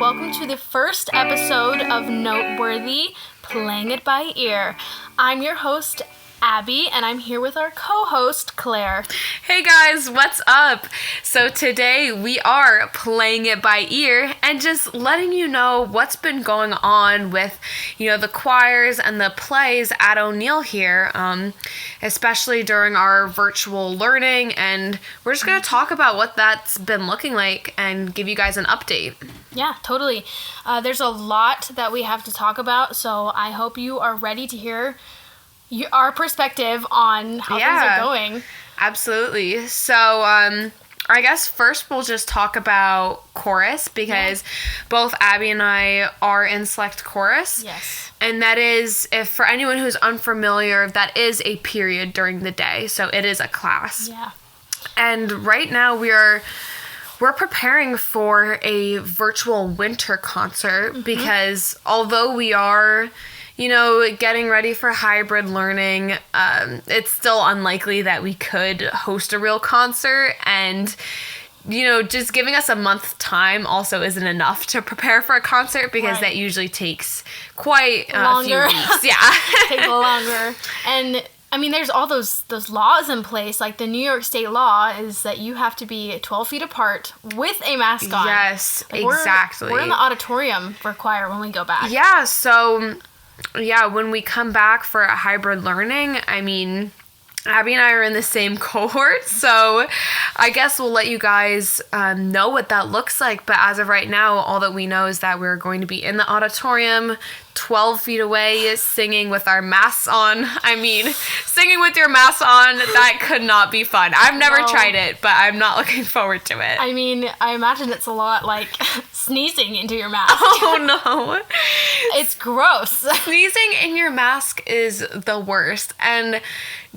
welcome to the first episode of Noteworthy, Playing It by Ear. I'm your host, Abbey, and I'm here with our co-host, Claire. Hey guys, what's up? So today we are playing it by ear and just letting you know what's been going on with, the choirs and the plays at O'Neill here, especially during our virtual learning, and we're just going to talk about what that's been looking like and give you guys an update. Yeah, totally. There's a lot that we have to talk about, so I hope you are ready to hear our perspective on how things are going. Absolutely. So, I guess first we'll just talk about chorus because both Abby and I are in select chorus. Yes. And that is, if for anyone who's unfamiliar, that is a period during the day. So it is a class. Yeah. And right now we're preparing for a virtual winter concert because although we are getting ready for hybrid learning, it's still unlikely that we could host a real concert, and just giving us a month time also isn't enough to prepare for a concert because that usually takes quite a few weeks. Yeah. Takes longer. And I mean, there's all those laws in place. Like the New York State law is that you have to be 12 feet apart with a mask on. Yes, exactly. We're in the auditorium for choir when we go back. Yeah, so when we come back for a hybrid learning, I mean, Abby and I are in the same cohort, so I guess we'll let you guys know what that looks like. But as of right now, all that we know is that we're going to be in the auditorium, 12 feet away, singing with our masks on. I mean, singing with your mask on, that could not be fun. I've never tried it, but I'm not looking forward to it. I mean, I imagine it's a lot like sneezing into your mask. Oh, no. It's gross. Sneezing in your mask is the worst. And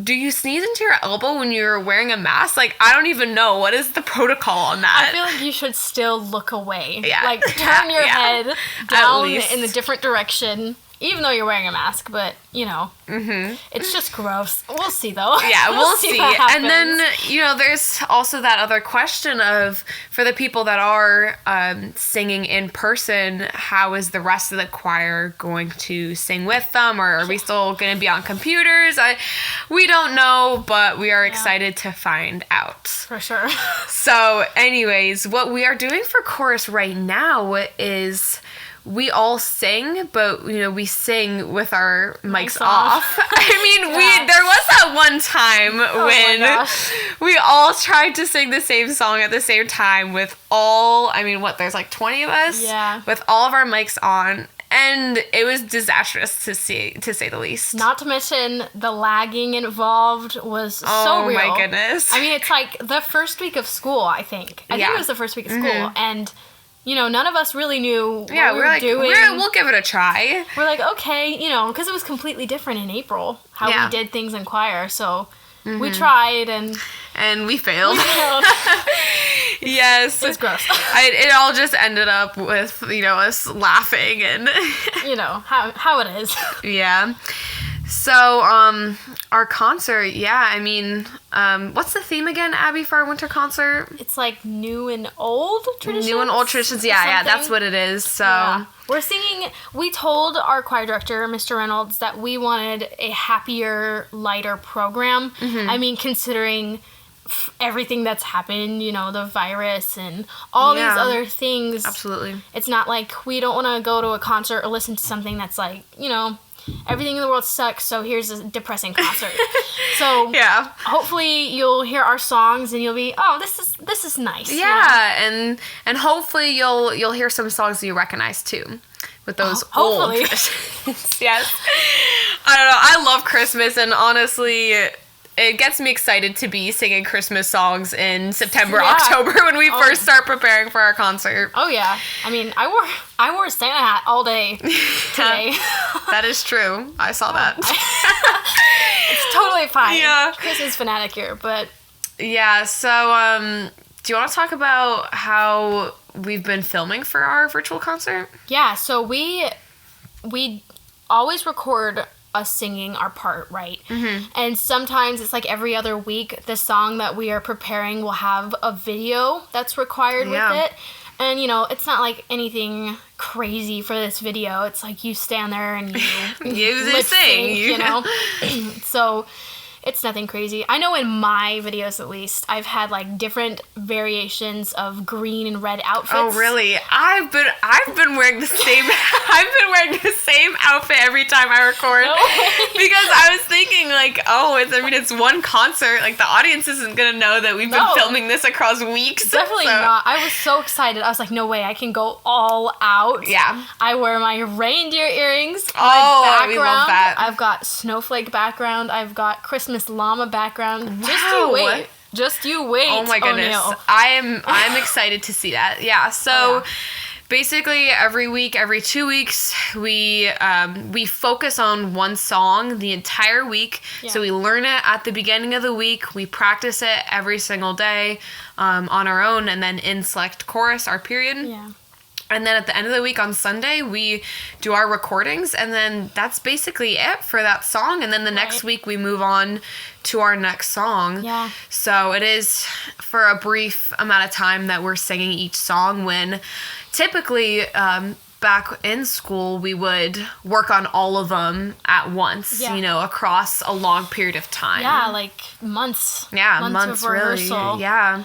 do you sneeze into your elbow when you're wearing a mask? Like, I don't even know. What is the protocol on that? I feel like you should still look away. Yeah. Like, turn your head down in a different direction, even though you're wearing a mask. But, it's just gross. We'll see, though. Yeah, we'll see. What happens. And then, there's also that other question of, for the people that are singing in person, how is the rest of the choir going to sing with them? Or are we still going to be on computers? We don't know, but we are excited to find out. For sure. So, anyways, what we are doing for chorus right now is we all sing, but we sing with our mics off. I mean, there was that one time when we all tried to sing the same song at the same time with there's like 20 of us? Yeah. With all of our mics on. And it was disastrous to say the least. Not to mention the lagging involved was so real. Oh my goodness. I mean, it's like the first week of school, I think. I think it was the first week of school. And none of us really knew what we were doing. We'll give it a try. We're like, okay, because it was completely different in April, how we did things in choir. So we tried and we failed. Yes. It was gross. It all just ended up with, us laughing and... how it is. Yeah. So, our concert, what's the theme again, Abby, for our winter concert? It's like new and old traditions? New and old traditions, yeah, that's what it is, so... Yeah. We told our choir director, Mr. Reynolds, that we wanted a happier, lighter program. Mm-hmm. I mean, considering everything that's happened, the virus and all these other things. Absolutely. It's not like we don't want to go to a concert or listen to something that's like, everything in the world sucks, so here's a depressing concert. So hopefully you'll hear our songs and you'll be, oh, this is nice. Yeah, and hopefully you'll hear some songs that you recognize too. With those old traditions. Yes. I don't know. I love Christmas, and honestly, it gets me excited to be singing Christmas songs in September, October when we first start preparing for our concert. Oh yeah. I mean, I wore a Santa hat all day today. That is true. I saw that. It's totally fine. Yeah. Christmas fanatic here, but yeah, so do you want to talk about how we've been filming for our virtual concert? Yeah, so we always record us singing our part, right? Mm-hmm. And sometimes it's like every other week, the song that we are preparing will have a video that's required with it. And, you know, it's not like anything crazy for this video. It's like you stand there and you lip sync, you know? So it's nothing crazy. I know in my videos, at least, I've had like different variations of green and red outfits. Oh, really? I've been wearing the same outfit every time I record. No way. Because I was thinking like, it's one concert. Like the audience isn't gonna know that we've been filming this across weeks. Definitely not. I was so excited. I was like, no way, I can go all out. Yeah. I wear my reindeer earrings. We love that. I've got snowflake background. I've got Christmas llama background. Wow. Just you wait. Oh my goodness. I'm excited to see that. Yeah. So basically every week, every 2 weeks, we focus on one song the entire week. Yeah. So we learn it at the beginning of the week. We practice it every single day on our own, and then in select chorus, our period. Yeah. And then at the end of the week on Sunday, we do our recordings, and then that's basically it for that song. And then the next week we move on to our next song. Yeah. So it is for a brief amount of time that we're singing each song, when typically back in school we would work on all of them at once, you know, across a long period of time. Yeah, like months. Yeah, months of really. rehearsal. Yeah.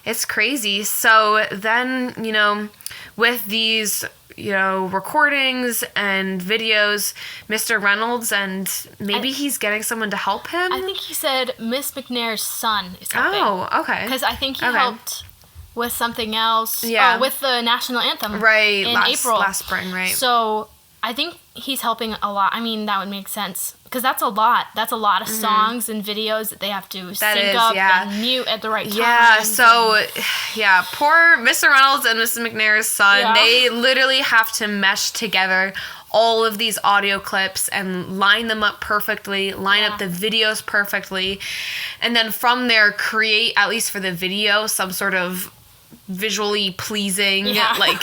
It's crazy. So then, you know, with these, you know, recordings and videos, Mr. Reynolds, and maybe he's getting someone to help him? I think he said Miss McNair's son is helping. Oh, okay. Because I think he helped with something else. Yeah. With the national anthem. Right. In April. April. Last spring, right. So I think he's helping a lot. I mean, that would make sense. Because that's a lot. That's a lot of songs and videos that they have to sync up and mute at the right time. Yeah, so, poor Mr. Reynolds and Mrs. McNair's son, they literally have to mesh together all of these audio clips and line them up perfectly, line up the videos perfectly, and then from there create, at least for the video, some sort of visually pleasing like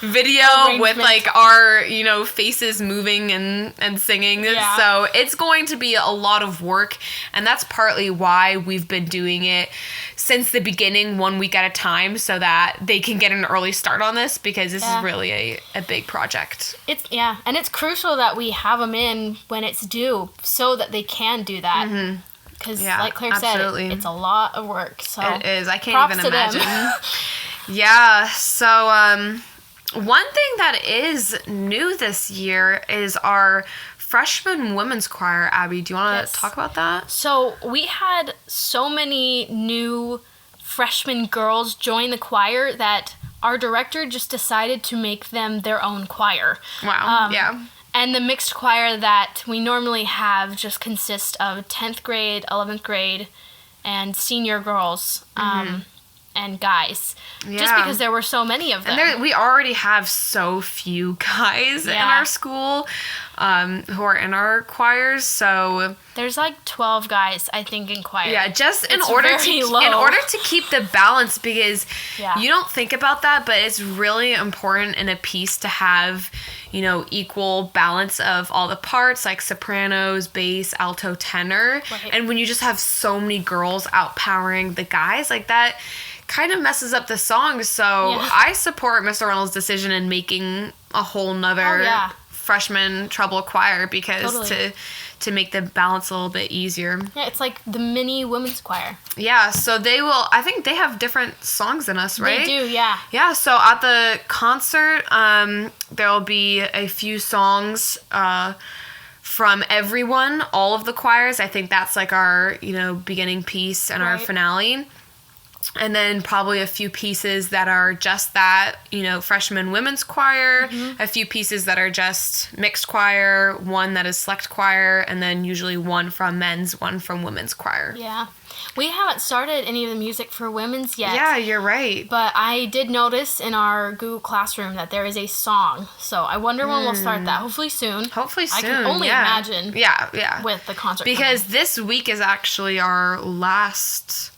video with like our, you know, faces moving and singing. So it's going to be a lot of work, and that's partly why we've been doing it since the beginning, 1 week at a time, so that they can get an early start on this, because this is really a big project. And it's crucial that we have them in when it's due so that they can do that. Because, like Claire said, it's a lot of work. So it is. I can't even imagine. So one thing that is new this year is our freshman women's choir. Abby, do you want to talk about that? So we had so many new freshman girls join the choir that our director just decided to make them their own choir. Wow. And the mixed choir that we normally have just consists of 10th grade, 11th grade, and senior girls and guys. Just because there were so many of them. And we already have so few guys in our school who are in our choirs, so there's like 12 guys, I think, in choir. Yeah, just in order to keep the balance, because you don't think about that, but it's really important in a piece to have, you know, equal balance of all the parts, like sopranos, bass, alto, tenor. Right. And when you just have so many girls outpowering the guys, like that kind of messes up the song. So I support Mr. Reynolds' decision in making a whole nother freshman treble choir, because to make the balance a little bit easier. Yeah, it's like the mini women's choir. Yeah, so I think they have different songs than us, right? They do, yeah. Yeah, so at the concert, there'll be a few songs from everyone, all of the choirs. I think that's like our, you know, beginning piece and our finale. And then probably a few pieces that are just that, you know, freshman women's choir, a few pieces that are just mixed choir, one that is select choir, and then usually one from men's, one from women's choir. Yeah. We haven't started any of the music for women's yet. Yeah, you're right. But I did notice in our Google Classroom that there is a song. So I wonder when we'll start that. Hopefully soon. Hopefully soon. I can only imagine. Yeah. With the concert. Because this week is actually our last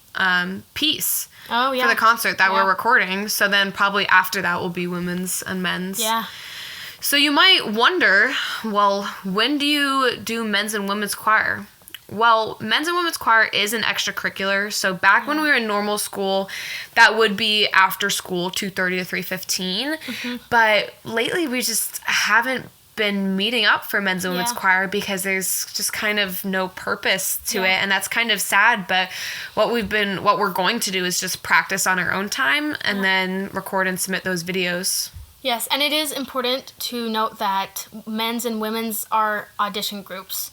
piece for the concert that we're recording. So then probably after that will be women's and men's. Yeah. So you might wonder, well, when do you do men's and women's choir? well, men's and women's choir is an extracurricular. So back when we were in normal school, that would be after school, 2:30 to 3:15. But lately we just haven't been meeting up for men's and women's choir because there's just kind of no purpose to it, and that's kind of sad. But what we're going to do is just practice on our own time and then record and submit those videos. Yes, and it is important to note that men's and women's are audition groups.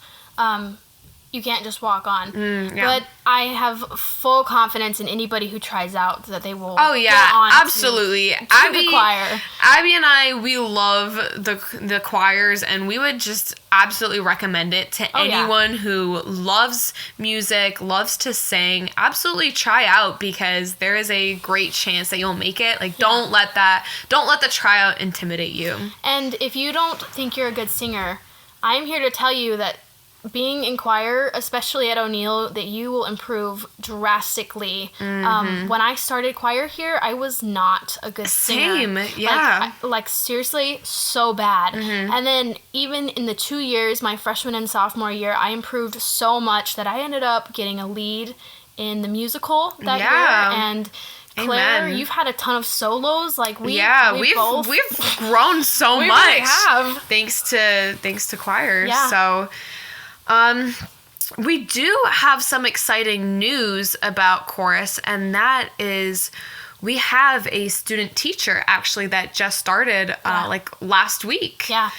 You can't just walk on. But I have full confidence in anybody who tries out that they will. Oh yeah, go on absolutely. to the choir. Abby and I, we love the choirs, and we would just absolutely recommend it to anyone who loves music, loves to sing. Absolutely try out, because there is a great chance that you'll make it. Like don't let the tryout intimidate you. And if you don't think you're a good singer, I'm here to tell you that being in choir, especially at O'Neill, that you will improve drastically. When I started choir here, I was not a good singer. Same, yeah. Like seriously, so bad. And then even in the 2 years, my freshman and sophomore year, I improved so much that I ended up getting a lead in the musical that year. And Claire, Amen. You've had a ton of solos. Like we've grown so we much. Really have. Thanks to choir. Yeah. So we do have some exciting news about chorus, and that is we have a student teacher actually that just started like last week. Yeah.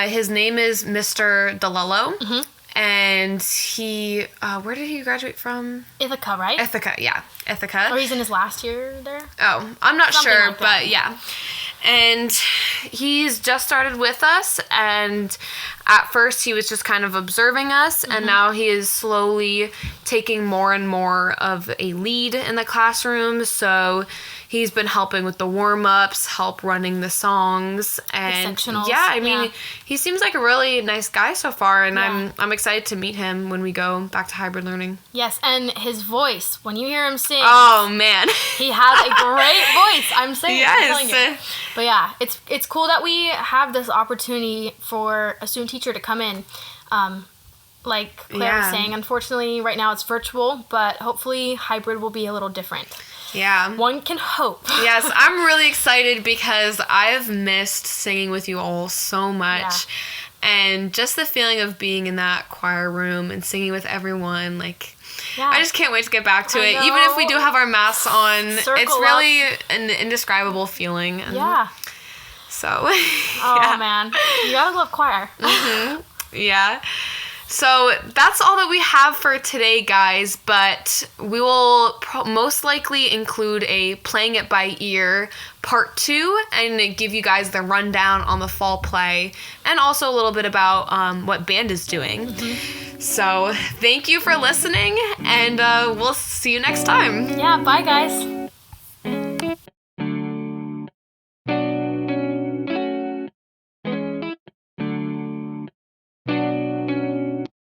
His name is Mr. DeLello. And he, where did he graduate from? Ithaca, right? Ithaca, yeah. Ithaca. Or he's in his last year there? Oh, I'm not Something sure, like that. but yeah. And he's just started with us, and at first he was just kind of observing us, and now he is slowly taking more and more of a lead in the classroom. So he's been helping with the warm-ups, help running the songs, and the sectionals. Yeah, I mean, he seems like a really nice guy so far, and I'm excited to meet him when we go back to hybrid learning. Yes, and his voice, when you hear him sing, oh man, he has a great voice. I'm saying, yes. I'm telling you. But yeah, it's cool that we have this opportunity for a student teacher to come in. Like Claire was saying, unfortunately right now it's virtual, but hopefully hybrid will be a little different. Yeah. One can hope. Yes, I'm really excited because I've missed singing with you all so much. Yeah. And just the feeling of being in that choir room and singing with everyone, like, I just can't wait to get back to it. know. Even if we do have our masks on, Circle it's really an indescribable feeling. And so, oh man, you gotta love choir. Yeah. So that's all that we have for today, guys, but we will most likely include a Playing It By Ear Part 2 and give you guys the rundown on the fall play and also a little bit about what band is doing. So thank you for listening, and we'll see you next time. Yeah, bye guys.